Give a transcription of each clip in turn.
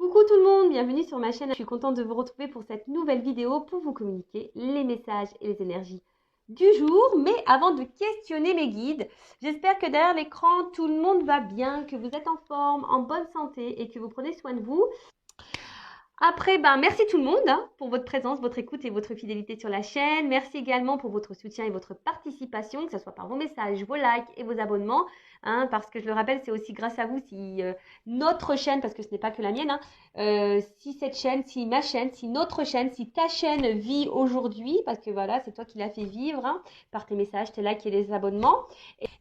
Coucou tout le monde, bienvenue sur ma chaîne. Je suis contente de vous retrouver pour cette nouvelle vidéo pour vous communiquer les messages et les énergies du jour. Mais avant de questionner mes guides, j'espère que derrière l'écran, tout le monde va bien, que vous êtes en forme, en bonne santé et que vous prenez soin de vous. Après, merci tout le monde pour votre présence, votre écoute et votre fidélité sur la chaîne. Merci également pour votre soutien et votre participation, que ce soit par vos messages, vos likes et vos abonnements. Parce que je le rappelle, c'est aussi grâce à vous si notre chaîne, parce que ce n'est pas que la mienne, si cette chaîne, si ma chaîne, si notre chaîne, si ta chaîne vit aujourd'hui, parce que voilà, c'est toi qui l'as fait vivre par tes messages, tes likes et les abonnements.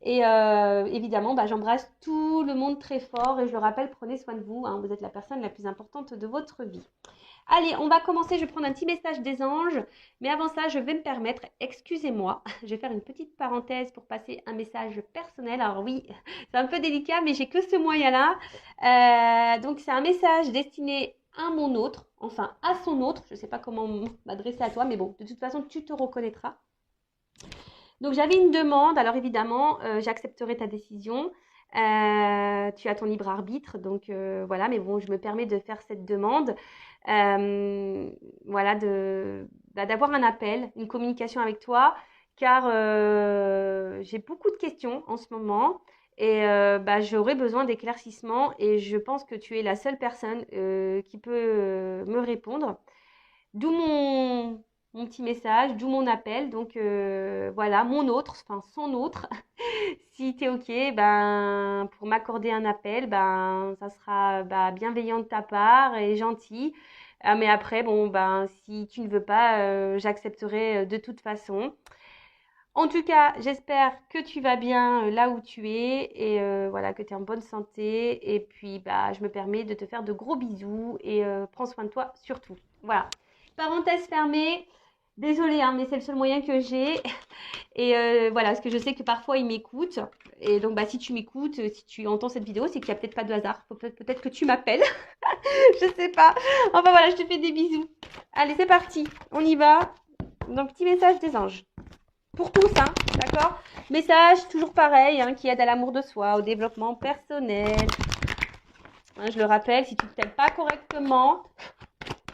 Et évidemment, j'embrasse tout le monde très fort et je le rappelle, prenez soin de vous. Vous êtes la personne la plus importante de votre vie. Allez, on va commencer. Je vais prendre un petit message des anges. Mais avant ça, je vais me permettre, excusez-moi, je vais faire une petite parenthèse pour passer un message personnel. Alors oui, c'est un peu délicat, mais j'ai que ce moyen-là. Donc, c'est un message destiné à mon autre, enfin à son autre. Je ne sais pas comment m'adresser à toi, mais bon, de toute façon, tu te reconnaîtras. Donc, j'avais une demande. Alors, évidemment, j'accepterai ta décision. Tu as ton libre arbitre. Donc, voilà. Mais bon, je me permets de faire cette demande. Voilà, d'avoir un appel, une communication avec toi. Car j'ai beaucoup de questions en ce moment. Et j'aurais besoin d'éclaircissements. Et je pense que tu es la seule personne qui peut me répondre. D'où mon petit message, d'où mon appel. Donc voilà, mon autre, enfin son autre. Si tu es OK, pour m'accorder un appel, ça sera bienveillant de ta part et gentil. Mais après, si tu ne veux pas, j'accepterai de toute façon. En tout cas, j'espère que tu vas bien là où tu es et voilà, que tu es en bonne santé. Et puis, je me permets de te faire de gros bisous et prends soin de toi surtout. Voilà. Parenthèse fermée. Désolée, mais c'est le seul moyen que j'ai. Et voilà, parce que je sais que parfois ils m'écoutent. Et donc, si tu m'écoutes, si tu entends cette vidéo, c'est qu'il n'y a peut-être pas de hasard. Peut-être que tu m'appelles. Je sais pas. Enfin voilà, je te fais des bisous. Allez, c'est parti. On y va. Donc, petit message des anges. Pour tous, d'accord? Message toujours pareil, qui aide à l'amour de soi, au développement personnel. Je le rappelle, si tu ne t'aimes pas correctement,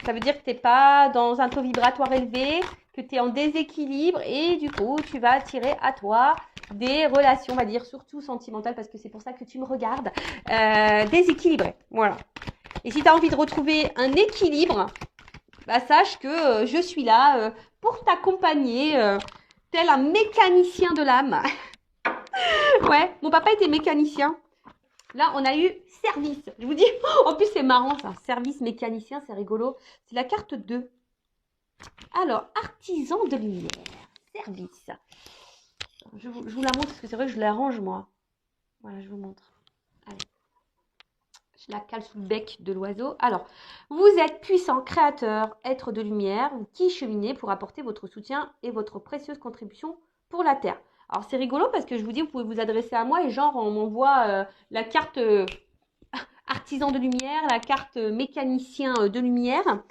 ça veut dire que tu n'es pas dans un taux vibratoire élevé, que tu es en déséquilibre et du coup, tu vas attirer à toi des relations, on va dire, surtout sentimentales, parce que c'est pour ça que tu me regardes, déséquilibrées. Voilà. Et si tu as envie de retrouver un équilibre, sache que je suis là pour t'accompagner, tel un mécanicien de l'âme. Ouais, mon papa était mécanicien. Là, on a eu service. Je vous dis, en plus, c'est marrant ça. Service mécanicien, c'est rigolo. C'est la carte 2. Alors, artisan de lumière. Service. Je vous la montre parce que c'est vrai que je l'arrange moi. Voilà, je vous montre. Allez. Je la cale sous le bec de l'oiseau. Alors, vous êtes puissant, créateur, être de lumière, qui cheminez pour apporter votre soutien et votre précieuse contribution pour la Terre. Alors, c'est rigolo parce que je vous dis, vous pouvez vous adresser à moi et genre, on m'envoie la carte artisan de lumière, la carte mécanicien de lumière,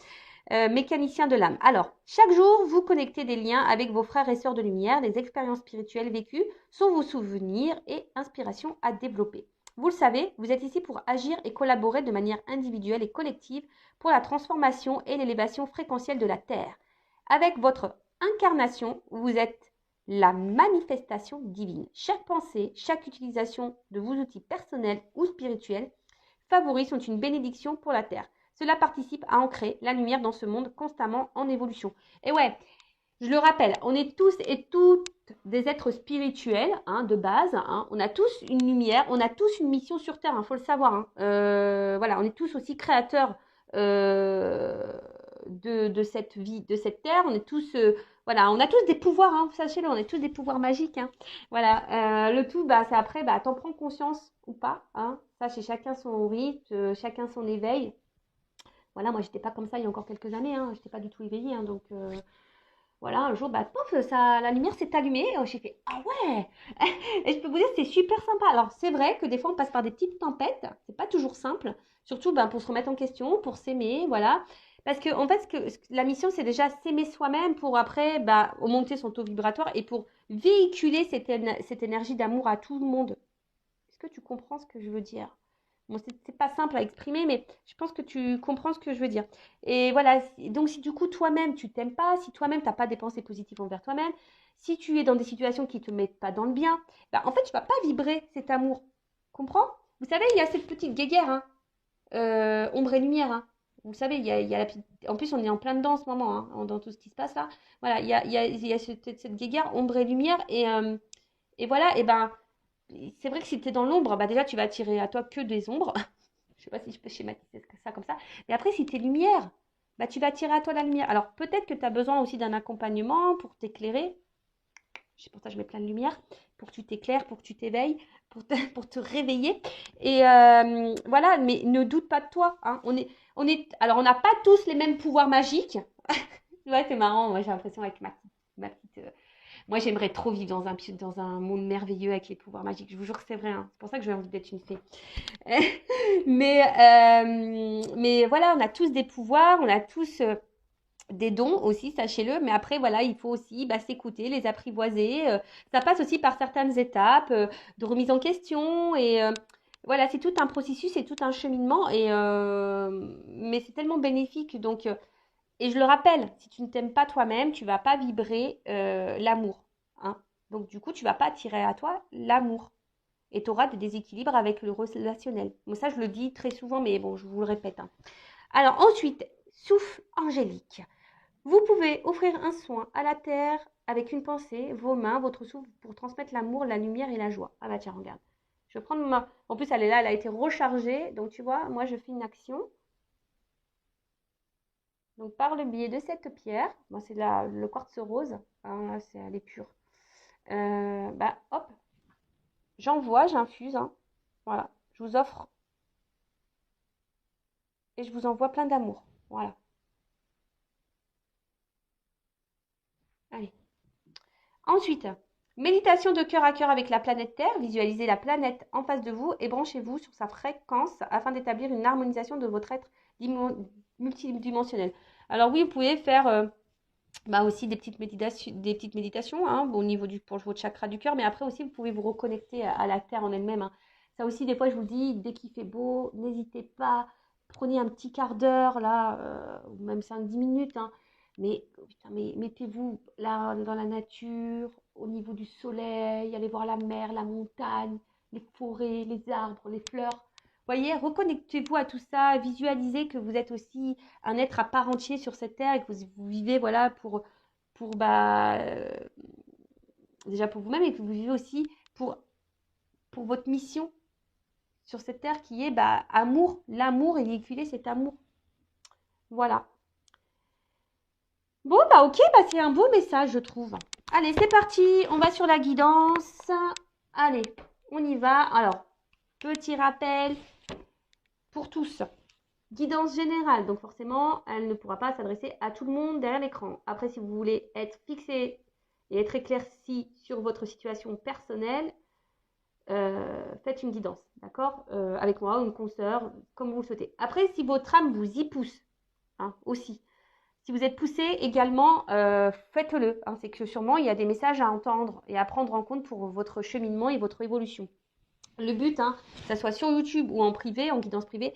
mécanicien de l'âme. Alors, chaque jour, vous connectez des liens avec vos frères et sœurs de lumière. Les expériences spirituelles vécues sont vos souvenirs et inspirations à développer. Vous le savez, vous êtes ici pour agir et collaborer de manière individuelle et collective pour la transformation et l'élévation fréquentielle de la Terre. Avec votre incarnation, vous êtes la manifestation divine. Chaque pensée, chaque utilisation de vos outils personnels ou spirituels favoris sont une bénédiction pour la Terre. Cela participe à ancrer la lumière dans ce monde constamment en évolution. Et ouais, je le rappelle, on est tous et toutes des êtres spirituels de base. On a tous une lumière, on a tous une mission sur Terre, faut le savoir. Voilà, on est tous aussi créateurs de cette vie, de cette Terre. On est tous, voilà, on a tous des pouvoirs, sachez-le, on est tous des pouvoirs magiques. Voilà, le tout, c'est après, t'en prends conscience ou pas. Ça, c'est chacun son rythme, chacun son éveil. Voilà, moi, j'étais pas comme ça il y a encore quelques années. J'étais pas du tout éveillée, donc... Voilà, un jour, pof, la lumière s'est allumée. J'ai fait, ah ouais. Et je peux vous dire, c'est super sympa. Alors, c'est vrai que des fois, on passe par des petites tempêtes. C'est pas toujours simple. Surtout pour se remettre en question, pour s'aimer, voilà. Parce que, en fait, la mission, c'est déjà s'aimer soi-même pour après, augmenter son taux vibratoire et pour véhiculer cette énergie d'amour à tout le monde. Est-ce que tu comprends ce que je veux dire? Bon, c'est pas simple à exprimer, mais je pense que tu comprends ce que je veux dire. Et voilà, donc si du coup toi-même tu t'aimes pas, si toi-même t'as pas des pensées positives envers toi-même, si tu es dans des situations qui te mettent pas dans le bien, bah, en fait tu vas pas vibrer cet amour. Comprends? Vous savez, il y a cette petite guéguerre, hein, ombre et lumière, hein. Vous savez, il y a la petite... En plus, on est en plein dedans en ce moment, hein, dans tout ce qui se passe là. Voilà, il y a cette guéguerre, ombre et lumière. Et voilà, et ben, c'est vrai que si tu es dans l'ombre, bah déjà, tu vas attirer à toi que des ombres. Je sais pas si je peux schématiser ça comme ça. Mais après, si tu es lumière, bah, tu vas attirer à toi la lumière. Alors, peut-être que tu as besoin aussi d'un accompagnement pour t'éclairer. C'est pour ça que je mets plein de lumière, pour que tu t'éclaires, pour que tu t'éveilles, pour te réveiller. Et voilà, mais ne doute pas de toi, hein. Alors, on n'a pas tous les mêmes pouvoirs magiques. Ouais, c'est marrant. Moi, j'ai l'impression avec ma petite. Moi, j'aimerais trop vivre dans un monde merveilleux avec les pouvoirs magiques. Je vous jure que c'est vrai, hein. C'est pour ça que j'ai envie d'être une fée. Mais voilà, on a tous des pouvoirs, on a tous des dons aussi, sachez-le. Mais après, voilà, il faut aussi bah, s'écouter, les apprivoiser. Ça passe aussi par certaines étapes de remise en question. Et voilà, c'est tout un processus, c'est tout un cheminement. Mais c'est tellement bénéfique. Donc, et je le rappelle, si tu ne t'aimes pas toi-même, tu ne vas pas vibrer l'amour, hein. Donc, du coup, tu ne vas pas attirer à toi l'amour. Et tu auras des déséquilibres avec le relationnel. Bon, ça, je le dis très souvent, mais bon, je vous le répète, hein. Alors, ensuite, souffle angélique. Vous pouvez offrir un soin à la terre avec une pensée, vos mains, votre souffle pour transmettre l'amour, la lumière et la joie. Ah bah tiens, regarde. Je vais prendre ma... En plus, elle est là, elle a été rechargée. Donc, tu vois, moi, je fais une action. Donc, par le biais de cette pierre, bon, c'est le quartz rose, hein, elle est pure. Bah, hop, j'envoie, j'infuse, hein. Voilà, je vous offre et je vous envoie plein d'amour. Voilà, allez. Ensuite, méditation de cœur à cœur avec la planète Terre. Visualisez la planète en face de vous et branchez-vous sur sa fréquence afin d'établir une harmonisation de votre être multidimensionnel. Alors oui, vous pouvez faire bah aussi des petites méditations, hein, au niveau pour votre chakra du cœur, mais après aussi vous pouvez vous reconnecter à la terre en elle-même, hein. Ça aussi, des fois, je vous dis, dès qu'il fait beau, n'hésitez pas, prenez un petit quart d'heure là, ou même 5-10 minutes, hein, mais, putain, mais mettez-vous là dans la nature, au niveau du soleil, allez voir la mer, la montagne, les forêts, les arbres, les fleurs. Voyez, reconnectez-vous à tout ça, visualisez que vous êtes aussi un être à part entier sur cette terre et que vous vivez voilà pour bah déjà pour vous-même et que vous vivez aussi pour votre mission sur cette terre qui est bah amour, l'amour et véhiculer cet amour. Voilà. Bon bah ok, bah c'est un beau message je trouve. Allez, c'est parti, on va sur la guidance. Allez, on y va. Alors, petit rappel pour tous. Guidance générale, donc forcément, elle ne pourra pas s'adresser à tout le monde derrière l'écran. Après, si vous voulez être fixé et être éclairci sur votre situation personnelle, faites une guidance, d'accord, avec moi ou une consoeur, comme vous le souhaitez. Après, si votre âme vous y pousse, hein, aussi, si vous êtes poussé également, faites-le, hein. C'est que sûrement, il y a des messages à entendre et à prendre en compte pour votre cheminement et votre évolution. Le but, hein, que ça soit sur YouTube ou en privé, en guidance privée,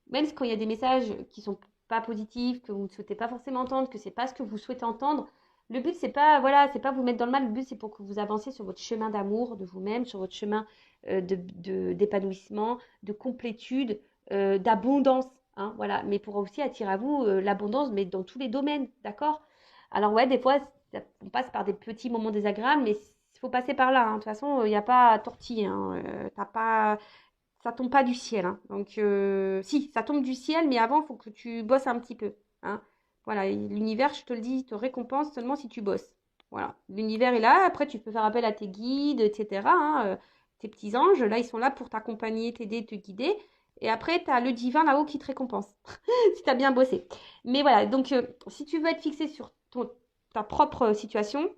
même quand il y a des messages qui sont pas positifs, que vous ne souhaitez pas forcément entendre, que c'est pas ce que vous souhaitez entendre, le but c'est pas voilà, c'est pas vous mettre dans le mal, le but c'est pour que vous avanciez sur votre chemin d'amour de vous-même, sur votre chemin d'épanouissement, de complétude, d'abondance, hein, voilà, mais pour aussi attirer à vous l'abondance, mais dans tous les domaines, d'accord? Alors ouais, des fois on passe par des petits moments désagréables, mais il faut passer par là, hein. De toute façon, il n'y a pas à tortiller, hein. T'as pas ça tombe pas du ciel, hein. Donc, si, ça tombe du ciel, mais avant, il faut que tu bosses un petit peu, hein. Voilà, l'univers, je te le dis, te récompense seulement si tu bosses. Voilà, l'univers est là. Après, tu peux faire appel à tes guides, etc., hein, tes petits anges. Là, ils sont là pour t'accompagner, t'aider, te guider. Et après, tu as le divin là-haut qui te récompense, si tu as bien bossé. Mais voilà, donc, si tu veux être fixé sur ta propre situation,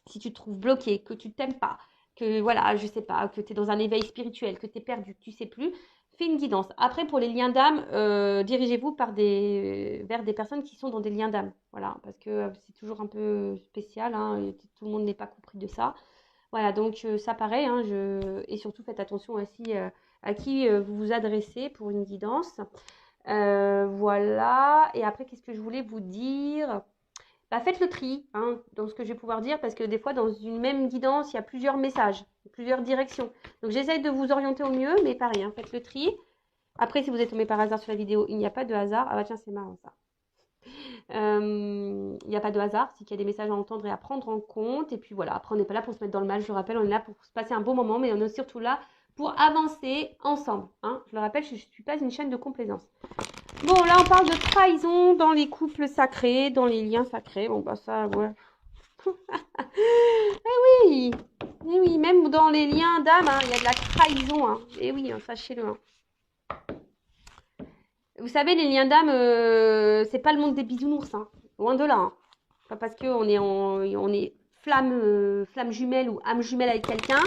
si tu te trouves bloqué, que tu t'aimes pas, que voilà, je sais pas, que tu es dans un éveil spirituel, que tu es perdu, que tu sais plus, fais une guidance. Après, pour les liens d'âme, dirigez-vous vers des personnes qui sont dans des liens d'âme. Voilà, parce que c'est toujours un peu spécial, hein, et tout le monde n'est pas compris de ça. Voilà, donc ça pareil, hein, et surtout faites attention aussi à qui vous vous adressez pour une guidance. Voilà. Et après, qu'est-ce que je voulais vous dire? Bah, faites le tri hein, dans ce que je vais pouvoir dire parce que des fois, dans une même guidance, il y a plusieurs messages, plusieurs directions. Donc, j'essaye de vous orienter au mieux, mais pareil, hein, faites le tri. Après, si vous êtes tombé par hasard sur la vidéo, il n'y a pas de hasard. Ah bah tiens, c'est marrant ça. Il n'y a pas de hasard, c'est qu'il y a des messages à entendre et à prendre en compte. Et puis voilà, après, on n'est pas là pour se mettre dans le mal, je le rappelle, on est là pour se passer un bon moment, mais on est surtout là pour avancer ensemble. Hein. Je le rappelle, je ne suis pas une chaîne de complaisance. Bon, là, on parle de trahison dans les couples sacrés, dans les liens sacrés. Bon, bah ça, ouais. Oui, eh oui, même dans les liens d'âme, hein, il y a de la trahison. Hein. Et oui, hein, sachez-le. Hein. Vous savez, les liens d'âme, c'est pas le monde des bisounours. Hein. Loin de là. Hein. Pas parce qu'on est, on est flamme jumelle ou âme jumelle avec quelqu'un.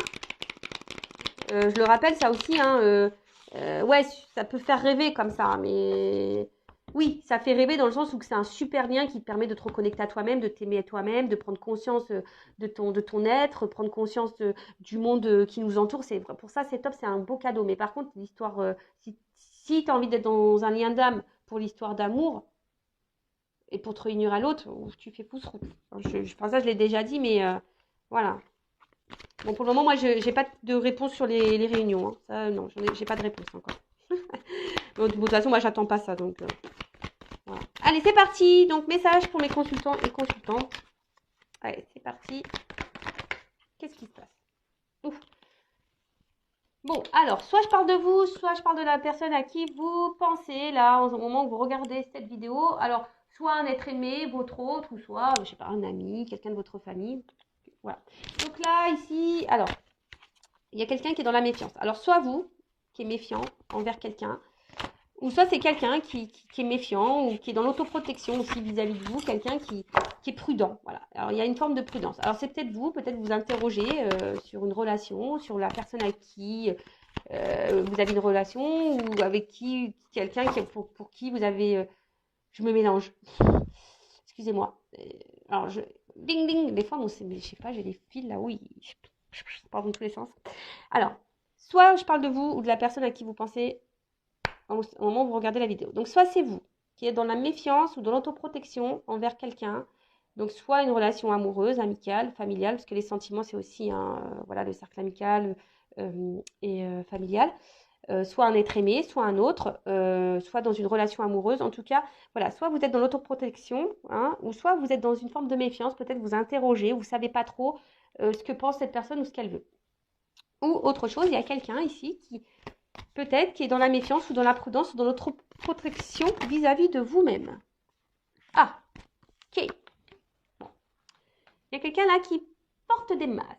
Je le rappelle, ça aussi, hein, ouais, ça peut faire rêver comme ça, mais oui, ça fait rêver dans le sens où c'est un super lien qui te permet de te reconnecter à toi-même, de t'aimer à toi-même, de prendre conscience de ton être, prendre conscience du monde qui nous entoure. Pour ça, c'est top, c'est un beau cadeau. Mais par contre, l'histoire, si tu as envie d'être dans un lien d'âme pour l'histoire d'amour et pour te réunir à l'autre, tu fais pouce route. Enfin, ça, je l'ai déjà dit, mais voilà. Bon, pour le moment, moi, je n'ai pas de réponse sur les réunions. Hein. Ça, non, j'ai pas de réponse encore. Bon, de toute façon, moi, j'attends pas ça. Donc, voilà. Allez, c'est parti. Donc, message pour mes consultants et consultantes. Allez, c'est parti. Qu'est-ce qui se passe? Ouf. Bon, alors, soit je parle de vous, soit je parle de la personne à qui vous pensez, là, au moment où vous regardez cette vidéo. Alors, soit un être aimé, votre autre, ou soit, je sais pas, un ami, quelqu'un de votre famille. Voilà. Donc là, ici, alors, il y a quelqu'un qui est dans la méfiance. Alors, soit vous, qui est méfiant envers quelqu'un, ou soit c'est quelqu'un qui est méfiant ou qui est dans l'autoprotection aussi vis-à-vis de vous, quelqu'un qui est prudent. Voilà. Alors, il y a une forme de prudence. Alors, c'est peut-être vous interrogez sur une relation, sur la personne avec qui vous avez une relation ou avec qui, quelqu'un pour qui vous avez... je me mélange. Excusez-moi. Alors, ding, ding. Des fois, je sais pas, j'ai des fils là, oui. Je pars dans tous les sens. Alors, soit je parle de vous ou de la personne à qui vous pensez au moment où vous regardez la vidéo. Donc, soit c'est vous qui êtes dans la méfiance ou dans l'autoprotection envers quelqu'un. Donc, soit une relation amoureuse, amicale, familiale, parce que les sentiments, c'est aussi voilà, le cercle amical et familial. Soit un être aimé, soit un autre, soit dans une relation amoureuse. En tout cas, voilà, soit vous êtes dans l'autoprotection, hein, ou soit vous êtes dans une forme de méfiance, peut-être vous interrogez, vous ne savez pas trop ce que pense cette personne ou ce qu'elle veut. Ou autre chose, il y a quelqu'un ici qui peut-être qui est dans la méfiance ou dans la prudence ou dans l'autoprotection vis-à-vis de vous-même. Ah, ok. Bon. Il y a quelqu'un là qui porte des masques.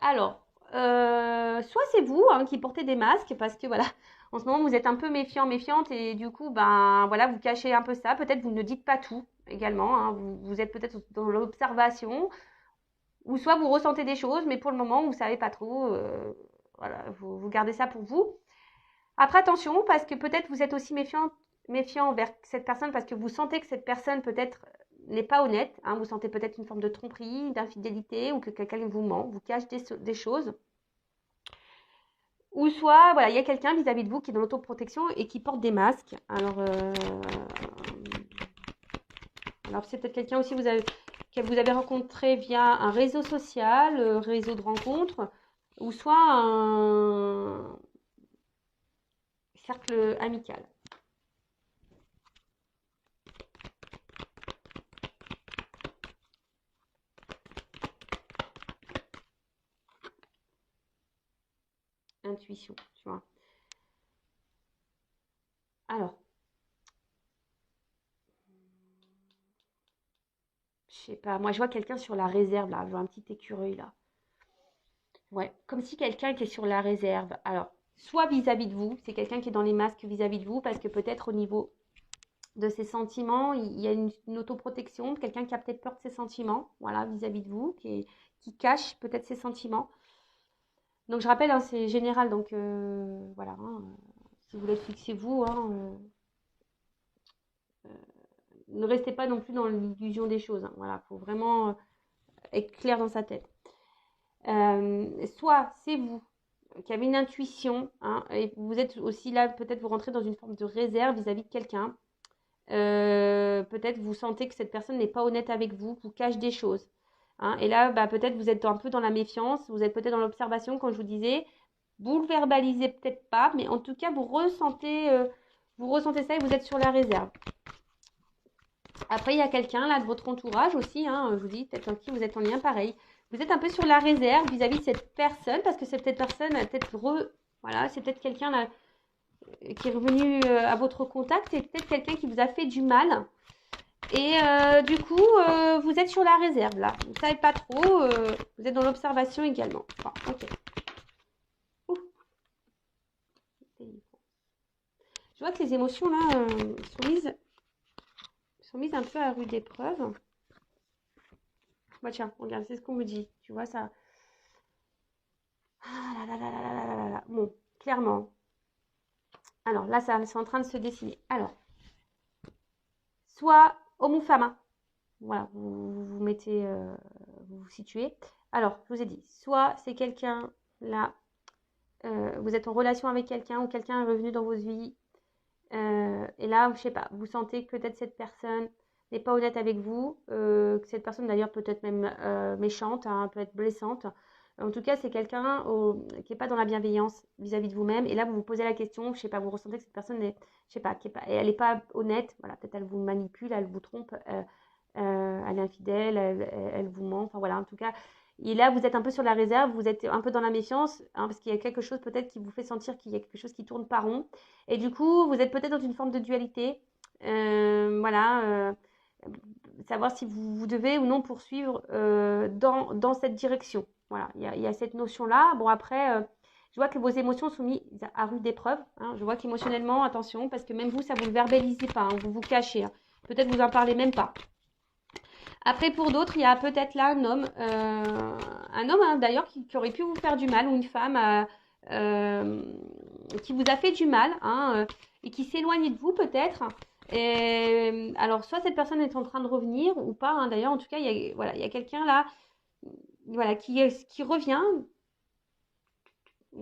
Alors, soit c'est vous hein, qui portez des masques parce que voilà, en ce moment vous êtes un peu méfiant, méfiante et du coup, ben voilà, vous cachez un peu ça. Peut-être vous ne dites pas tout également. Hein, vous êtes peut-être dans l'observation ou soit vous ressentez des choses, mais pour le moment vous ne savez pas trop. Voilà, vous gardez ça pour vous. Après, attention, parce que peut-être vous êtes aussi méfiant envers cette personne parce que vous sentez que cette personne peut-être n'est pas honnête. Hein, vous sentez peut-être une forme de tromperie, d'infidélité ou que quelqu'un vous ment, vous cache des choses. Ou soit, voilà, il y a quelqu'un vis-à-vis de vous qui est dans l'autoprotection et qui porte des masques. Alors c'est peut-être quelqu'un aussi que vous avez rencontré via un réseau social, réseau de rencontres, ou soit un cercle amical. Intuition, tu vois. Alors, je sais pas, moi je vois quelqu'un sur la réserve là, je vois un petit écureuil là. Ouais, comme si quelqu'un qui est sur la réserve. Alors, soit vis-à-vis de vous, c'est quelqu'un qui est dans les masques vis-à-vis de vous, parce que peut-être au niveau de ses sentiments, il y a une autoprotection, quelqu'un qui a peut-être peur de ses sentiments, voilà, vis-à-vis de vous, qui cache peut-être ses sentiments. Donc je rappelle, hein, c'est général, donc voilà, hein, si vous voulez fixez-vous, hein, ne restez pas non plus dans l'illusion des choses, hein, voilà, il faut vraiment être clair dans sa tête. Soit c'est vous qui avait une intuition, hein, et vous êtes aussi là, peut-être vous rentrez dans une forme de réserve vis-à-vis de quelqu'un. Peut-être vous sentez que cette personne n'est pas honnête avec vous, vous cache des choses. Hein, et là, bah, peut-être vous êtes un peu dans la méfiance, vous êtes peut-être dans l'observation, comme je vous disais. Vous le verbalisez peut-être pas, mais en tout cas, vous ressentez ça et vous êtes sur la réserve. Après, il y a quelqu'un là de votre entourage aussi, hein, je vous dis, peut-être en qui vous êtes en lien pareil. Vous êtes un peu sur la réserve vis-à-vis de cette personne, parce que cette personne a peut-être voilà, c'est peut-être quelqu'un là qui est revenu à votre contact, et peut-être quelqu'un qui vous a fait du mal. Et du coup, vous êtes sur la réserve là. Vous ne savez pas trop, vous êtes dans l'observation également. Bon, ok. Ouh. Je vois que les émotions là sont mises un peu à rude épreuve. Bah tiens, regarde, c'est ce qu'on me dit. Tu vois ça. Ah là là là là là là là là. Bon, clairement. Alors là, ça c'est en train de se dessiner. Alors, soit homme ou femme. Hein. Voilà, vous mettez, vous vous situez. Alors, je vous ai dit, soit c'est quelqu'un là, vous êtes en relation avec quelqu'un ou quelqu'un est revenu dans votre vie. Et là, je sais pas, vous sentez que peut-être cette personne n'est pas honnête avec vous, que cette personne d'ailleurs peut être même méchante, hein, peut être blessante. En tout cas, c'est quelqu'un qui n'est pas dans la bienveillance vis-à-vis de vous-même. Et là, vous vous posez la question, je sais pas, vous ressentez que cette personne est, je sais pas, elle n'est pas honnête. Voilà, peut-être elle vous manipule, elle vous trompe, elle est infidèle, elle vous ment. Enfin voilà, en tout cas. Et là, vous êtes un peu sur la réserve, vous êtes un peu dans la méfiance, hein, parce qu'il y a quelque chose peut-être qui vous fait sentir qu'il y a quelque chose qui tourne pas rond. Et du coup, vous êtes peut-être dans une forme de dualité. Voilà. Savoir si vous devez ou non poursuivre dans cette direction. Voilà, il y a cette notion-là. Bon, après, je vois que vos émotions sont mises à rude épreuve. Hein. Je vois qu'émotionnellement, attention, parce que même vous, ça vous le verbalisez pas, hein, vous vous cachez. Hein. Peut-être vous en parlez même pas. Après, pour d'autres, il y a peut-être là un homme hein, d'ailleurs qui aurait pu vous faire du mal, ou une femme qui vous a fait du mal, hein, et qui s'éloigne de vous peut-être. Et alors, soit cette personne est en train de revenir ou pas. Hein, d'ailleurs, en tout cas, voilà, il y a quelqu'un là, voilà, qui revient.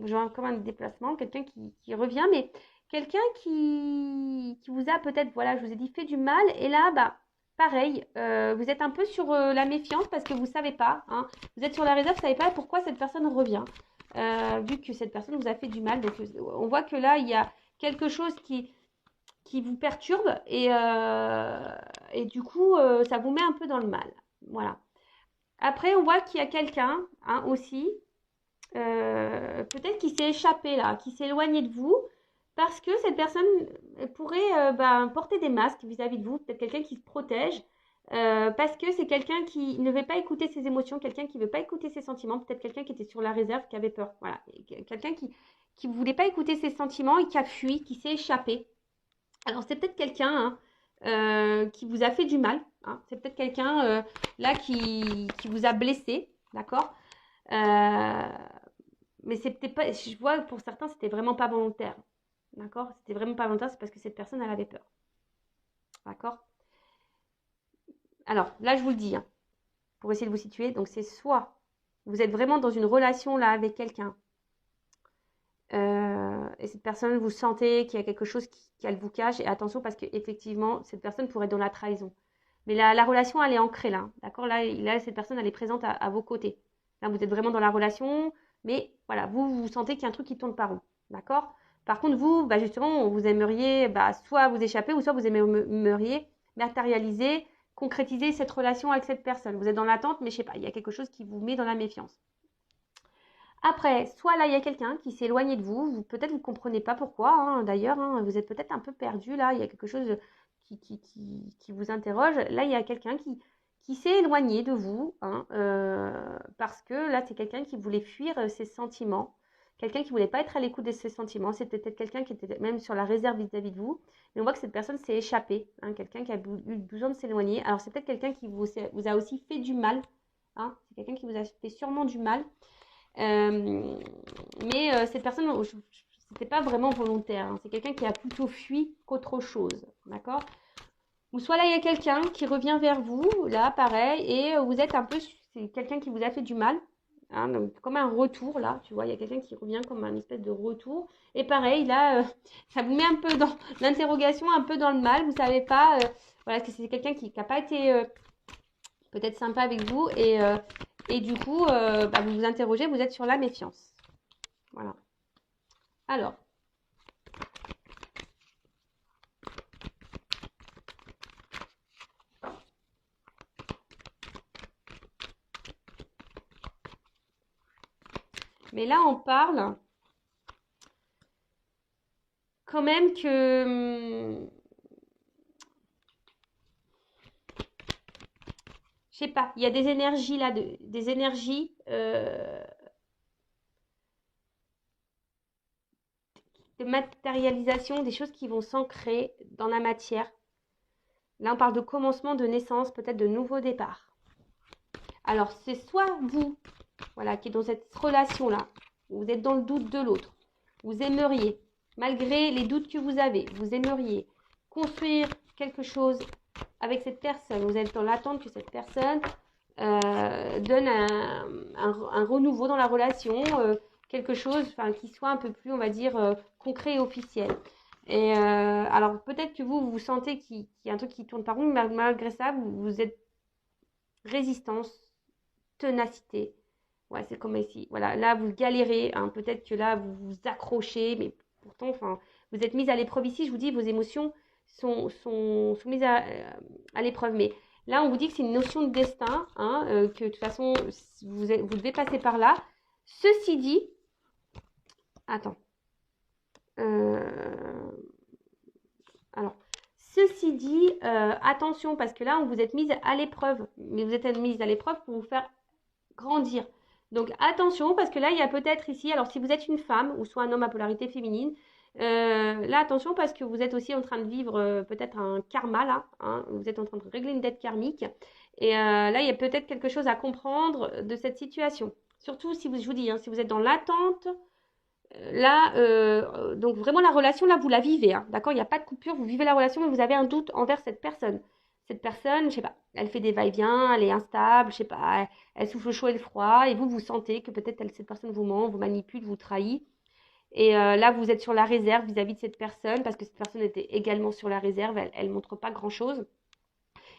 Genre comme un déplacement, quelqu'un qui revient, mais quelqu'un qui vous a peut-être, voilà, je vous ai dit, fait du mal. Et là, bah, pareil, vous êtes un peu sur la méfiance parce que vous ne savez pas. Hein, vous êtes sur la réserve, vous ne savez pas pourquoi cette personne revient. Vu que cette personne vous a fait du mal. Donc, on voit que là, il y a quelque chose qui vous perturbe et du coup, ça vous met un peu dans le mal. Voilà. Après, on voit qu'il y a quelqu'un hein, aussi peut-être qu'il s'est échappé là, qui s'est éloigné de vous, parce que cette personne pourrait porter des masques vis-à-vis de vous, peut-être quelqu'un qui se protège, parce que c'est quelqu'un qui ne veut pas écouter ses émotions, quelqu'un qui ne veut pas écouter ses sentiments, peut-être quelqu'un qui était sur la réserve, qui avait peur, voilà, quelqu'un qui ne voulait pas écouter ses sentiments et qui a fui, qui s'est échappé. Alors c'est peut-être quelqu'un hein, qui vous a fait du mal, hein. C'est peut-être quelqu'un là qui vous a blessé, d'accord mais c'est peut-être pas, je vois pour certains, c'était vraiment pas volontaire. D'accord. C'était vraiment pas volontaire, c'est parce que cette personne, elle avait peur. D'accord. Alors, là, je vous le dis, hein, pour essayer de vous situer. Donc, c'est soit vous êtes vraiment dans une relation là avec quelqu'un et cette personne, vous sentez qu'il y a quelque chose qu'elle vous cache. Et attention, parce qu'effectivement, cette personne pourrait être dans la trahison. Mais la relation, elle est ancrée là. D'accord là, cette personne, elle est présente à vos côtés. Là, vous êtes vraiment dans la relation. Mais voilà, vous sentez qu'il y a un truc qui tourne pas rond. D'accord. Par contre, vous, bah justement, vous aimeriez soit vous échapper ou soit vous aimeriez matérialiser, concrétiser cette relation avec cette personne. Vous êtes dans l'attente, mais je sais pas, il y a quelque chose qui vous met dans la méfiance. Après, soit là, il y a quelqu'un qui s'est éloigné de vous, peut-être vous ne comprenez pas pourquoi, hein, d'ailleurs, hein, vous êtes peut-être un peu perdu là, il y a quelque chose qui vous interroge. Là, il y a quelqu'un qui s'est éloigné de vous, hein, parce que là, c'est quelqu'un qui voulait fuir ses sentiments, quelqu'un qui ne voulait pas être à l'écoute de ses sentiments, c'était peut-être quelqu'un qui était même sur la réserve vis-à-vis de vous, mais on voit que cette personne s'est échappée, hein, quelqu'un qui a eu besoin de s'éloigner. Alors, c'est peut-être quelqu'un qui vous a aussi fait du mal, hein, c'est quelqu'un qui vous a fait sûrement du mal. Mais cette personne, c'était pas vraiment volontaire. Hein. C'est quelqu'un qui a plutôt fui qu'autre chose. D'accord. Ou soit là, il y a quelqu'un qui revient vers vous, là, pareil, et vous êtes un peu, c'est quelqu'un qui vous a fait du mal. Hein, donc, comme un retour, là, tu vois, il y a quelqu'un qui revient comme un espèce de retour. Et pareil, là, ça vous met un peu dans l'interrogation, un peu dans le mal. Vous savez pas, voilà, que c'est quelqu'un qui n'a pas été peut-être sympa avec vous. Et du coup, bah, vous vous interrogez, vous êtes sur la méfiance. Voilà. Alors, mais là, on parle quand même que, je sais pas, il y a des énergies là, des énergies de matérialisation, des choses qui vont s'ancrer dans la matière. Là, on parle de commencement, de naissance, peut-être de nouveau départ. Alors, c'est soit vous, voilà, qui est dans cette relation-là, où vous êtes dans le doute de l'autre, vous aimeriez, malgré les doutes que vous avez, vous aimeriez construire quelque chose avec cette personne, vous êtes dans l'attente que cette personne donne un renouveau dans la relation, quelque chose qui soit un peu plus, on va dire, concret et officiel. Et alors peut-être que vous sentez qu'il y a un truc qui tourne par rond, mais malgré ça, vous êtes résistance, ténacité. Ouais, c'est comme ici. Voilà, là, vous galérez. Hein. Peut-être que là, vous vous accrochez, mais pourtant, vous êtes mise à l'épreuve ici. Je vous dis, vos émotions sont mises à l'épreuve. Mais là, on vous dit que c'est une notion de destin, hein, que de toute façon, vous devez passer par là. Ceci dit, attends. Alors, ceci dit, attention, parce que là, on vous êtes mise à l'épreuve. Mais vous êtes mise à l'épreuve pour vous faire grandir. Donc attention, parce que là, il y a peut-être ici, alors si vous êtes une femme ou soit un homme à polarité féminine, là, attention, parce que vous êtes aussi en train de vivre peut-être un karma, là, hein, vous êtes en train de régler une dette karmique. Et là, il y a peut-être quelque chose à comprendre de cette situation. Surtout si vous, je vous dis, hein, si vous êtes dans l'attente, là, donc vraiment la relation, là, vous la vivez, hein, d'accord? Il n'y a pas de coupure, vous vivez la relation, mais vous avez un doute envers cette personne. Cette personne, je sais pas, elle fait des va-et-vient, elle est instable, je sais pas, elle souffle le chaud et le froid, et vous sentez que peut-être cette personne vous ment, vous manipule, vous trahit. Et là, vous êtes sur la réserve vis-à-vis de cette personne, parce que cette personne était également sur la réserve, elle ne montre pas grand-chose.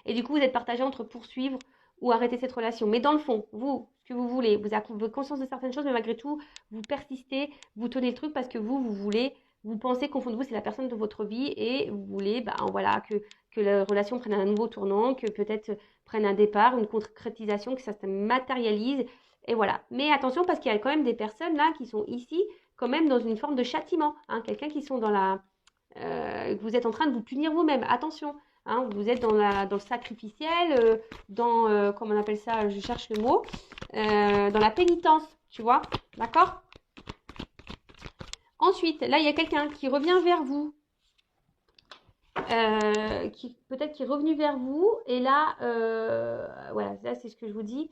Et du coup, vous êtes partagé entre poursuivre ou arrêter cette relation. Mais dans le fond, vous, ce que vous voulez, vous avez conscience de certaines choses, mais malgré tout, vous persistez, vous tenez le truc parce que vous voulez, vous pensez qu'au fond de vous, c'est la personne de votre vie et vous voulez voilà, que la relation prenne un nouveau tournant, que peut-être prenne un départ, une concrétisation, que ça se matérialise. Et voilà. Mais attention parce qu'il y a quand même des personnes là qui sont ici quand même dans une forme de châtiment. Hein, quelqu'un qui sont dans la... vous êtes en train de vous punir vous-même. Attention. Hein, vous êtes dans le sacrificiel, comment on appelle ça, je cherche le mot, dans la pénitence, tu vois, d'accord? Ensuite, là, il y a quelqu'un qui revient vers vous, peut-être qui est revenu vers vous, et là, voilà, là, c'est ce que je vous dis.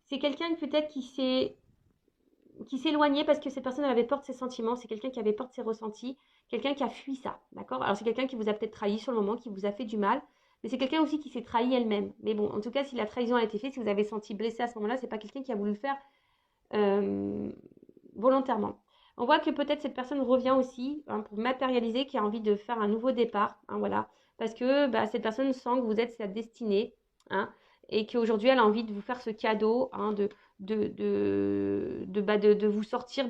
C'est quelqu'un peut-être qui s'éloignait parce que cette personne elle avait peur de ses sentiments, c'est quelqu'un qui avait peur de ses ressentis, quelqu'un qui a fui ça, d'accord? Alors c'est quelqu'un qui vous a peut-être trahi sur le moment, qui vous a fait du mal, mais c'est quelqu'un aussi qui s'est trahi elle-même. Mais bon, en tout cas, si la trahison a été faite, si vous avez senti blessé à ce moment-là, c'est pas quelqu'un qui a voulu le faire euh, volontairement. On voit que peut-être cette personne revient aussi hein, pour matérialiser, qui a envie de faire un nouveau départ, hein, voilà, parce que cette personne sent que vous êtes sa destinée, hein, et qu'aujourd'hui elle a envie de vous faire ce cadeau, hein, de vous sortir,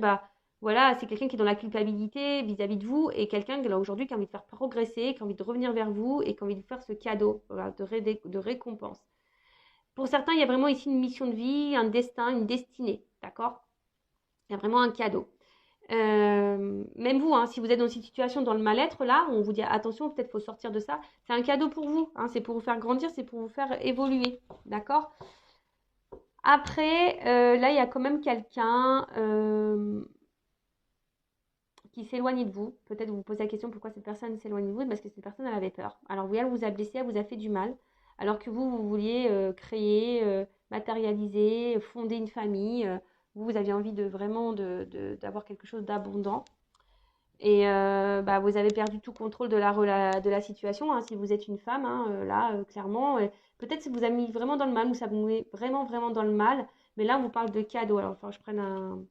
voilà, c'est quelqu'un qui est dans la culpabilité vis-à-vis de vous et quelqu'un là aujourd'hui qui a envie de faire progresser, qui a envie de revenir vers vous et qui a envie de vous faire ce cadeau voilà, de récompense. Pour certains, il y a vraiment ici une mission de vie, un destin, une destinée, d'accord? Il y a vraiment un cadeau. Même vous, hein, si vous êtes dans une situation dans le mal-être, là, on vous dit attention, peut-être faut sortir de ça. C'est un cadeau pour vous, hein, c'est pour vous faire grandir, c'est pour vous faire évoluer, d'accord? Après, là, il y a quand même quelqu'un qui s'éloigne de vous. Peut-être vous vous posez la question pourquoi cette personne s'éloigne de vous, parce que cette personne, elle avait peur. Alors oui, elle vous a blessé, elle vous a fait du mal, alors que vous vouliez créer, matérialiser, fonder une famille. Vous aviez envie de vraiment d'avoir quelque chose d'abondant. Et vous avez perdu tout contrôle de la situation, hein, si vous êtes une femme, hein, là, clairement. Peut-être que ça vous a mis vraiment dans le mal, ou ça vous met vraiment, vraiment dans le mal, Mais là, on vous parle de cadeau. Alors, il va falloir que je prenne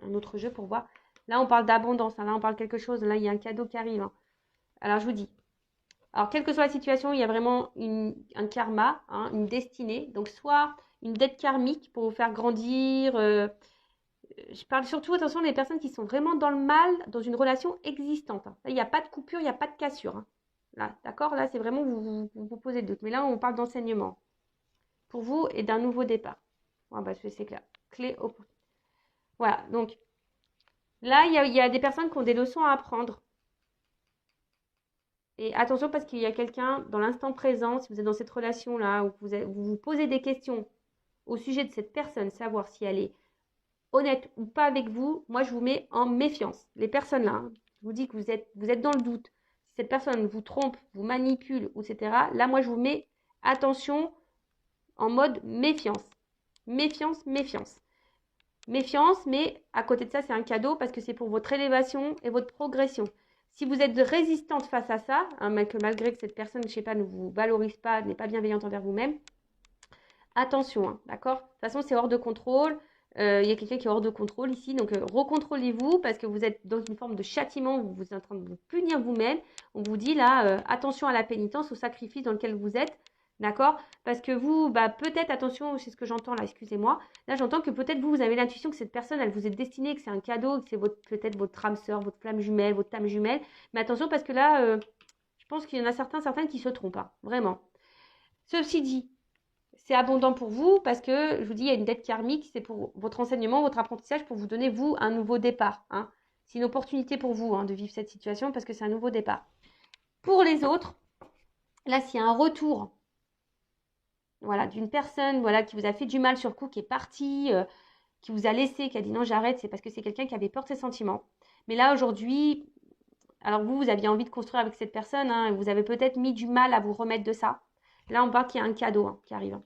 un autre jeu pour voir. Là, on parle d'abondance. Hein. Là, on parle de quelque chose. Là, il y a un cadeau qui arrive. Hein. Alors, je vous dis. Alors, quelle que soit la situation, il y a vraiment un karma, hein, une destinée. Donc, soit une dette karmique pour vous faire grandir. Je parle surtout, attention, des personnes qui sont vraiment dans le mal, dans une relation existante. Hein. Là, il n'y a pas de coupure, il n'y a pas de cassure. Hein. Là, d'accord? Là, c'est vraiment, vous posez le doute. Mais là, on parle d'enseignement. Pour vous et d'un nouveau départ. Bon, bah, c'est clair. Clé au... Voilà, donc, là, il y a des personnes qui ont des leçons à apprendre. Et attention parce qu'il y a quelqu'un dans l'instant présent, si vous êtes dans cette relation-là, où vous vous posez des questions au sujet de cette personne, savoir si elle est honnête ou pas avec vous, moi je vous mets en méfiance. Les personnes là, hein, je vous dis que vous êtes dans le doute. Si cette personne vous trompe, vous manipule, etc. Là, moi je vous mets attention en mode méfiance. Méfiance, méfiance. Méfiance, mais à côté de ça, c'est un cadeau parce que c'est pour votre élévation et votre progression. Si vous êtes résistante face à ça, hein, malgré que cette personne, je ne sais pas, ne vous valorise pas, n'est pas bienveillante envers vous-même, attention, hein, d'accord? De toute façon, c'est hors de contrôle. Il y a quelqu'un qui est hors de contrôle ici, donc recontrôlez-vous parce que vous êtes dans une forme de châtiment, vous êtes en train de vous punir vous-même. On vous dit là, attention à la pénitence, au sacrifice dans lequel vous êtes, d'accord? Parce que vous, bah, peut-être, attention, c'est ce que j'entends là, excusez-moi. Là, j'entends que peut-être vous avez l'intuition que cette personne, elle vous est destinée, que c'est un cadeau, que c'est peut-être votre âme sœur, votre flamme jumelle, votre âme jumelle. Mais attention parce que là, je pense qu'il y en a certaines qui se trompent, hein, vraiment. Ceci dit, c'est abondant pour vous parce que, je vous dis, il y a une dette karmique, c'est pour votre enseignement, votre apprentissage, pour vous donner, vous, un nouveau départ. Hein. C'est une opportunité pour vous hein, de vivre cette situation parce que c'est un nouveau départ. Pour les autres, là, s'il y a un retour voilà, d'une personne voilà, qui vous a fait du mal sur le coup, qui est partie, qui vous a laissé, qui a dit non, j'arrête, c'est parce que c'est quelqu'un qui avait peur de ses sentiments. Mais là, aujourd'hui, alors vous aviez envie de construire avec cette personne, hein, vous avez peut-être mis du mal à vous remettre de ça. Là, on parle qu'il y a un cadeau hein, qui arrive. Hein.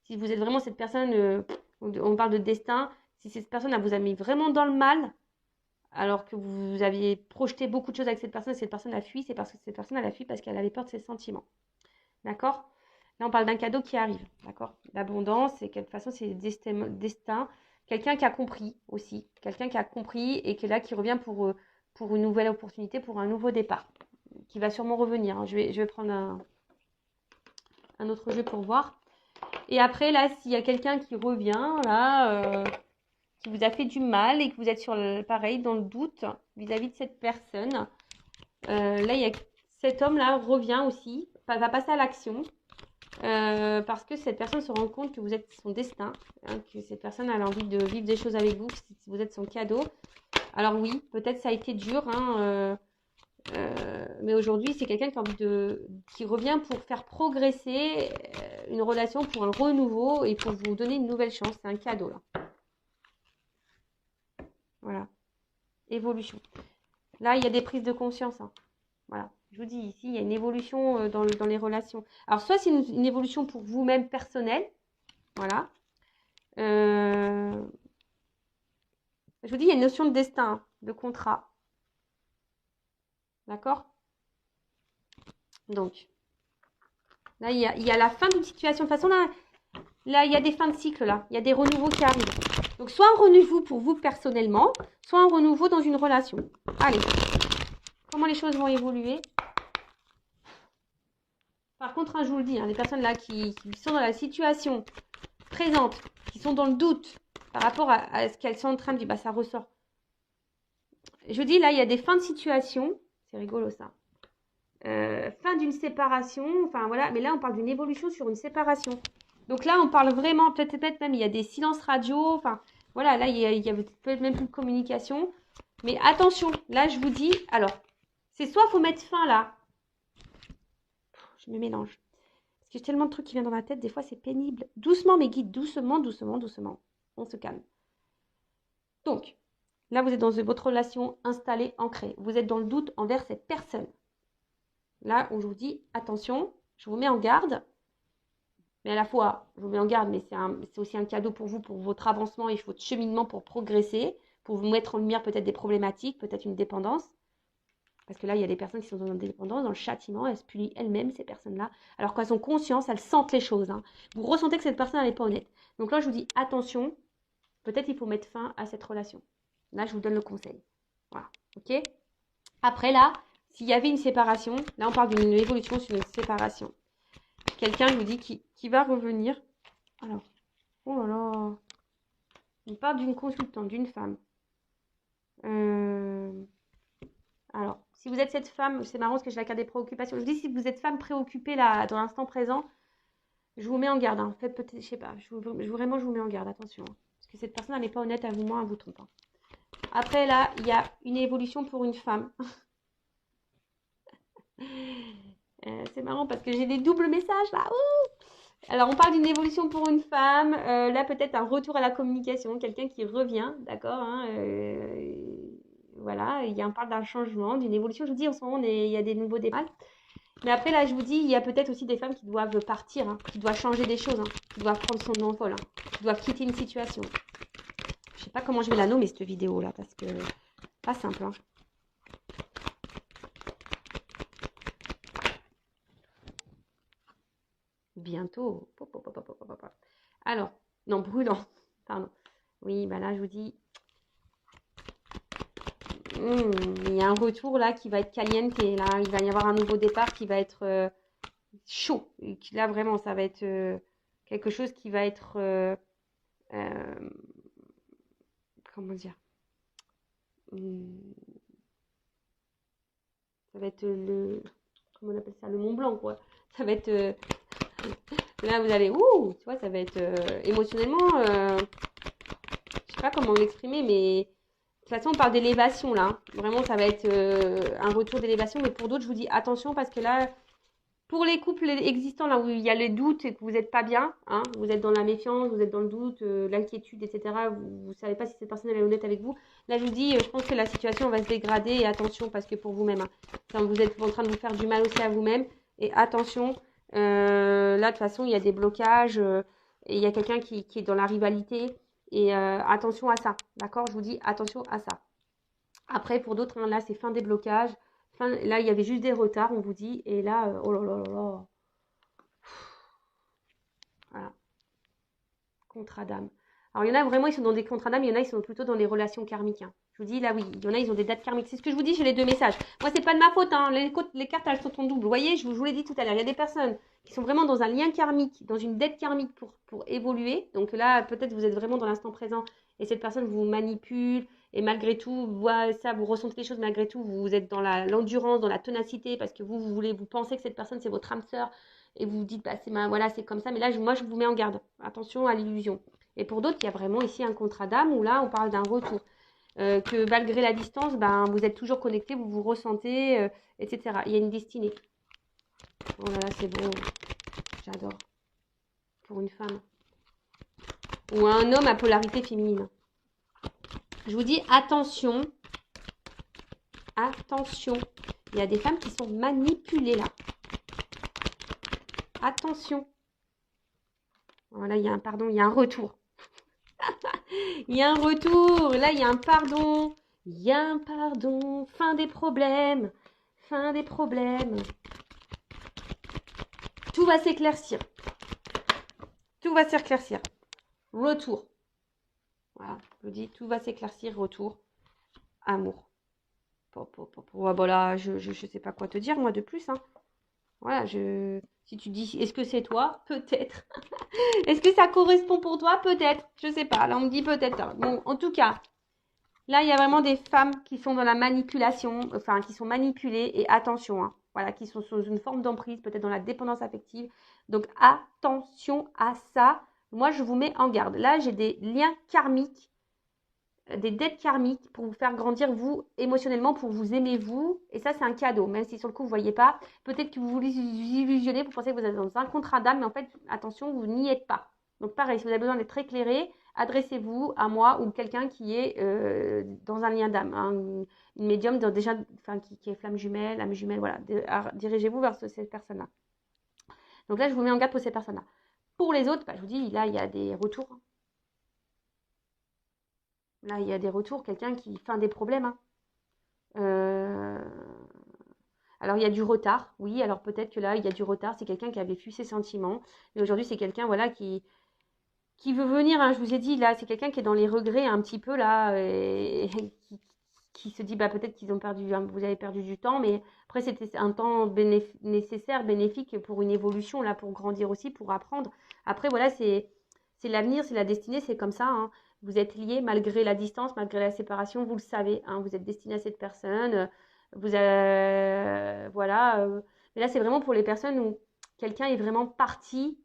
Si vous êtes vraiment cette personne, on parle de destin, si cette personne elle vous a mis vraiment dans le mal, alors que vous aviez projeté beaucoup de choses avec cette personne a fui, c'est parce que cette personne elle a fui parce qu'elle avait peur de ses sentiments. D'accord? Là, on parle d'un cadeau qui arrive. D'accord? L'abondance, et de quelque façon, c'est destin. Quelqu'un qui a compris aussi. Quelqu'un qui a compris et qui est là, qui revient pour une nouvelle opportunité, pour un nouveau départ. Qui va sûrement revenir. Hein. Je vais prendre un autre jeu pour voir. Et après, là, s'il y a quelqu'un qui revient, là, qui vous a fait du mal et que vous êtes pareil, dans le doute vis-à-vis de cette personne, là, il y a cet homme-là revient aussi, va passer à l'action. Parce que cette personne se rend compte que vous êtes son destin, hein, que cette personne a envie de vivre des choses avec vous, que vous êtes son cadeau. Alors oui, peut-être ça a été dur, hein, mais aujourd'hui c'est quelqu'un qui revient pour faire progresser une relation, pour un renouveau et pour vous donner une nouvelle chance. C'est un cadeau là. Voilà, évolution. Là il y a des prises de conscience. Hein. Voilà. Je vous dis, ici, il y a une évolution dans les relations. Alors, soit c'est une évolution pour vous-même personnelle. Voilà. Je vous dis, il y a une notion de destin, de contrat. D'accord? Donc, là, il y a la fin d'une situation. De toute façon, là, il y a des fins de cycle, là. Il y a des renouveaux qui arrivent. Donc, soit un renouveau pour vous personnellement, soit un renouveau dans une relation. Allez. Comment les choses vont évoluer? Par contre, hein, je vous le dis, hein, les personnes là qui sont dans la situation présente, qui sont dans le doute par rapport à ce qu'elles sont en train de vivre, bah, ça ressort. Je vous dis, là, il y a des fins de situation. C'est rigolo, ça. Fin d'une séparation. Enfin, voilà. Mais là, on parle d'une évolution sur une séparation. Donc là, on parle vraiment, peut-être même, il y a des silences radio. Enfin, voilà, là, il y a peut-être même plus de communication. Mais attention, là, je vous dis, alors, c'est soit il faut mettre fin là. Je me mélange. Parce que j'ai tellement de trucs qui viennent dans ma tête, des fois c'est pénible. Doucement mes guides, doucement, doucement, doucement. On se calme. Donc, là vous êtes dans votre relation installée, ancrée. Vous êtes dans le doute envers cette personne. Là, on vous dit, attention, je vous mets en garde. Mais à la fois, je vous mets en garde, mais c'est aussi un cadeau pour vous, pour votre avancement et votre cheminement pour progresser, pour vous mettre en lumière peut-être des problématiques, peut-être une dépendance. Parce que là, il y a des personnes qui sont dans l'indépendance, dans le châtiment, elles se punissent elles-mêmes, ces personnes-là. Alors qu'elles ont conscience, elles sentent les choses. Hein. Vous ressentez que cette personne, elle n'est pas honnête. Donc là, je vous dis, attention, peut-être il faut mettre fin à cette relation. Là, je vous donne le conseil. Voilà, ok. Après, là, s'il y avait une séparation, là, on parle d'une évolution sur une séparation. Quelqu'un, je vous dis, qui va revenir. Alors, oh là là. On parle d'une consultante, d'une femme. Alors, si vous êtes cette femme, c'est marrant parce que j'ai la carte des préoccupations. Je dis si vous êtes femme préoccupée là, dans l'instant présent, je vous mets en garde. Hein. Faites peut-être, je sais pas, vraiment je vous mets en garde, attention. Hein. Parce que cette personne, elle n'est pas honnête à vous, moi, elle vous trompe. Hein. Après, là, il y a une évolution pour une femme. C'est marrant parce que j'ai des doubles messages là. Ouh, alors, on parle d'une évolution pour une femme. Là, peut-être un retour à la communication, quelqu'un qui revient, d'accord hein, voilà, on parle d'un changement, d'une évolution. Je vous dis, en ce moment, il y a des nouveaux débats. Mais après, là, je vous dis, il y a peut-être aussi des femmes qui doivent partir, hein, qui doivent changer des choses, hein, qui doivent prendre son envol, hein, qui doivent quitter une situation. Je sais pas comment je vais la nommer, cette vidéo-là, parce que pas simple. Hein. Bientôt. Alors, non, brûlant. Pardon. Oui, bah là, je vous dis, il y a un retour là qui va être caliente et là, il va y avoir un nouveau départ qui va être chaud. Et là, vraiment, ça va être quelque chose qui va être... comment dire ça va être comment on appelle ça, le Mont Blanc, quoi. Ça va être... là, vous allez... Ouh, tu vois, ça va être émotionnellement... je sais pas comment l'exprimer, mais... De toute façon, on parle d'élévation, là. Hein. Vraiment, ça va être un retour d'élévation. Mais pour d'autres, je vous dis attention parce que là... Pour les couples existants, là où il y a les doutes et que vous n'êtes pas bien, hein, vous êtes dans la méfiance, vous êtes dans le doute, l'inquiétude, etc., vous ne savez pas si cette personne est honnête avec vous, là je vous dis, je pense que la situation va se dégrader et attention parce que pour vous-même, hein, vous êtes en train de vous faire du mal aussi à vous-même et attention, là de toute façon il y a des blocages et il y a quelqu'un qui est dans la rivalité et attention à ça, d'accord. Je vous dis attention à ça. Après pour d'autres, hein, là c'est fin des blocages. Enfin, là, il y avait juste des retards, on vous dit. Et là, oh là là là là. Voilà. Contrat d'âme. Alors, il y en a vraiment, ils sont dans des contrats d'âme. Il y en a, ils sont plutôt dans les relations karmiques. Hein. Je vous dis, là, oui. Il y en a, ils ont des dates karmiques. C'est ce que je vous dis, j'ai les deux messages. Moi, c'est pas de ma faute. Hein. Les cartes, elles sont en double. Vous voyez, je vous l'ai dit tout à l'heure. Il y a des personnes qui sont vraiment dans un lien karmique, dans une dette karmique pour évoluer. Donc là, peut-être vous êtes vraiment dans l'instant présent et cette personne vous manipule. Et malgré tout, vous ressentez les choses, malgré tout, vous êtes dans l'endurance, dans la ténacité, parce que vous pensez que cette personne, c'est votre âme sœur, et vous vous dites, bah, voilà, c'est comme ça, mais là, moi, je vous mets en garde. Attention à l'illusion. Et pour d'autres, il y a vraiment ici un contrat d'âme, où là, on parle d'un retour. Que malgré la distance, ben, vous êtes toujours connecté, vous vous ressentez, etc. Il y a une destinée. Oh là là, c'est beau. J'adore. Pour une femme. Ou un homme à polarité féminine. Je vous dis attention, attention. Il y a des femmes qui sont manipulées là. Attention. Voilà, il y a un retour. Il y a un retour. Là, il y a un pardon. Il y a un pardon. Fin des problèmes. Fin des problèmes. Tout va s'éclaircir. Tout va s'éclaircir. Retour. Voilà, je vous dis, tout va s'éclaircir. Retour. Amour. Voilà, je sais pas quoi te dire, moi, de plus. Hein. Voilà, si tu dis, est-ce que c'est toi? Peut-être. Est-ce que ça correspond pour toi? Peut-être. Je sais pas. Là, on me dit peut-être. Bon, en tout cas, là, il y a vraiment des femmes qui sont dans la manipulation, enfin, qui sont manipulées. Et attention, hein, voilà, qui sont sous une forme d'emprise, peut-être dans la dépendance affective. Donc, attention à ça. Moi, je vous mets en garde. Là, j'ai des liens karmiques, des dettes karmiques pour vous faire grandir vous émotionnellement, pour vous aimer vous. Et ça, c'est un cadeau, même si sur le coup, vous ne voyez pas. Peut-être que vous vous illusionnez, vous pensez que vous êtes dans un contrat d'âme, mais en fait, attention, vous n'y êtes pas. Donc pareil, si vous avez besoin d'être éclairé, adressez-vous à moi ou quelqu'un qui est dans un lien d'âme. Hein, une médium déjà, enfin, qui est flamme jumelle, âme jumelle, voilà. Dirigez-vous vers cette personne-là. Donc là, je vous mets en garde pour ces personnes-là. Pour les autres, bah, je vous dis, là, il y a des retours. Là, il y a des retours, quelqu'un qui fait des problèmes. Hein. Alors, il y a du retard, oui. Alors, peut-être que là, il y a du retard. C'est quelqu'un qui avait fui ses sentiments. Mais aujourd'hui, c'est quelqu'un, voilà, qui veut venir, hein. Je vous ai dit, là, c'est quelqu'un qui est dans les regrets un petit peu, là, et qui se dit, bah, peut-être qu'ils ont perdu, vous avez perdu du temps. Mais après, c'était un temps nécessaire, bénéfique pour une évolution, là, pour grandir aussi, pour apprendre. Après, voilà, c'est l'avenir, c'est la destinée, c'est comme ça, hein. Vous êtes liés malgré la distance, malgré la séparation, vous le savez, hein, vous êtes destiné à cette personne. Voilà. Mais là, c'est vraiment pour les personnes où quelqu'un est vraiment parti.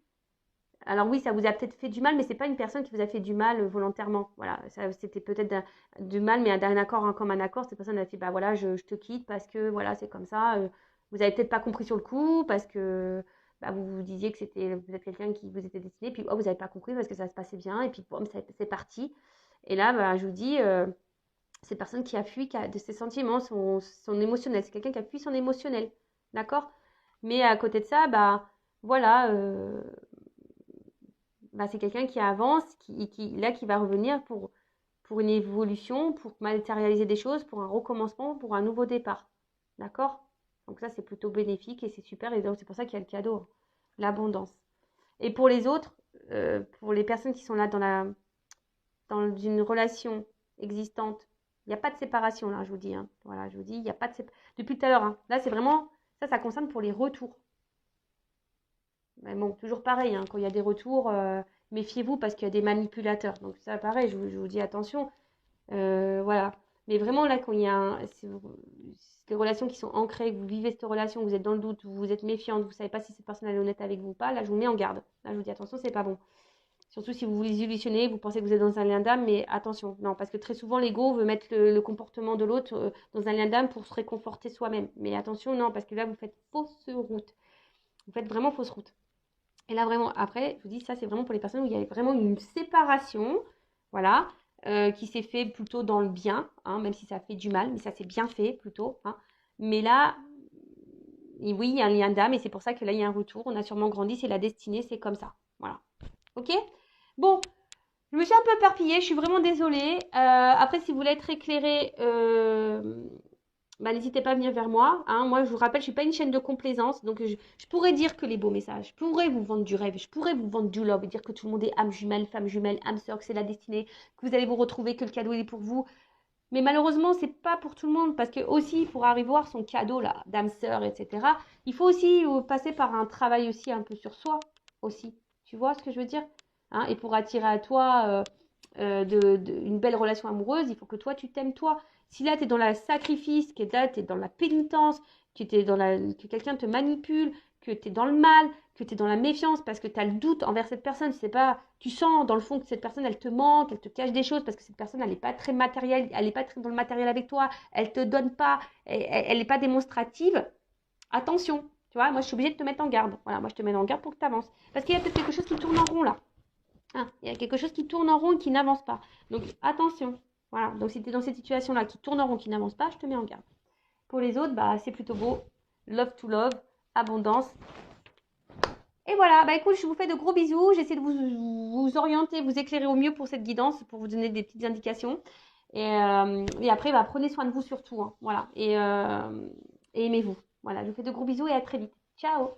Alors oui, ça vous a peut-être fait du mal, mais c'est pas une personne qui vous a fait du mal volontairement. Voilà, c'était peut-être du mal, mais d'un accord, hein, comme un accord. Cette personne a fait, bah voilà, je te quitte parce que voilà, c'est comme ça. Vous avez peut-être pas compris sur le coup parce que bah, vous vous disiez que c'était peut-être quelqu'un qui vous était destiné, puis oh, vous n'avez pas compris parce que ça se passait bien, et puis boum, c'est parti. Et là, bah, je vous dis, c'est personne qui a fui de ses sentiments, son émotionnel. C'est quelqu'un qui a fui son émotionnel. D'accord? Mais à côté de ça, bah voilà, bah, c'est quelqu'un qui avance, qui va revenir pour une évolution, pour matérialiser des choses, pour un recommencement, pour un nouveau départ. D'accord? Donc ça, c'est plutôt bénéfique et c'est super. Et donc, c'est pour ça qu'il y a le cadeau, hein, l'abondance. Et pour les autres, pour les personnes qui sont là dans une relation existante, il n'y a pas de séparation là, je vous dis, hein. Voilà, je vous dis, il n'y a pas de séparation. Depuis tout à l'heure, hein. Là, c'est vraiment, ça concerne pour les retours. Mais bon, toujours pareil, hein, quand il y a des retours, méfiez-vous parce qu'il y a des manipulateurs. Donc ça, pareil, je vous dis attention. Voilà. Mais vraiment, là, quand il y a des relations qui sont ancrées, que vous vivez cette relation, vous êtes dans le doute, vous êtes méfiante, vous ne savez pas si cette personne elle est honnête avec vous ou pas, là, je vous mets en garde. Là, je vous dis attention, c'est pas bon. Surtout si vous vous illusionnez, vous pensez que vous êtes dans un lien d'âme, mais attention, non, parce que très souvent, l'ego veut mettre le comportement de l'autre dans un lien d'âme pour se réconforter soi-même. Mais attention, non, parce que là, vous faites fausse route. Vous faites vraiment fausse route. Et là, vraiment, après, je vous dis, ça, c'est vraiment pour les personnes où il y a vraiment une séparation, voilà, qui s'est fait plutôt dans le bien, hein, même si ça fait du mal, mais ça s'est bien fait plutôt, hein. Mais là, oui, il y a un lien d'âme et c'est pour ça que là, il y a un retour. On a sûrement grandi, c'est la destinée, c'est comme ça. Voilà. Ok? Bon, je me suis un peu éparpillée, je suis vraiment désolée. Après, si vous voulez être éclairé, bah, n'hésitez pas à venir vers moi, hein. Moi, je vous rappelle, je ne suis pas une chaîne de complaisance. Donc, je pourrais dire que les beaux messages, je pourrais vous vendre du rêve, je pourrais vous vendre du love, dire que tout le monde est âme jumelle, femme jumelle, âme sœur, que c'est la destinée, que vous allez vous retrouver, que le cadeau est pour vous. Mais malheureusement, c'est pas pour tout le monde parce que aussi, pour arriver à voir son cadeau là, d'âme sœur, etc., il faut aussi passer par un travail aussi un peu sur soi aussi. Tu vois ce que je veux dire? Hein, et pour attirer à toi une belle relation amoureuse, il faut que toi, tu t'aimes toi. Si là, tu es dans le sacrifice, que là, tu es dans la pénitence, que quelqu'un te manipule, que tu es dans le mal, que tu es dans la méfiance parce que tu as le doute envers cette personne, c'est pas, tu sens dans le fond que cette personne, elle te manque, elle te cache des choses parce que cette personne, elle n'est pas très matérielle, elle n'est pas très dans le matériel avec toi, elle te donne pas, elle n'est pas démonstrative. Attention, tu vois, moi, je suis obligée de te mettre en garde. Voilà, moi, je te mets en garde pour que tu avances. Parce qu'il y a peut-être quelque chose qui tourne en rond là. Hein, il y a quelque chose qui tourne en rond et qui n'avance pas. Donc, attention. Voilà, donc si tu es dans cette situation-là qui tourne en rond, qui n'avance pas, je te mets en garde. Pour les autres, bah, c'est plutôt beau. Love to love, abondance. Et voilà, bah écoute, je vous fais de gros bisous. J'essaie de vous orienter, vous éclairer au mieux pour cette guidance, pour vous donner des petites indications. Et après, bah, prenez soin de vous surtout, hein, voilà. Et aimez-vous. Voilà, je vous fais de gros bisous et à très vite. Ciao!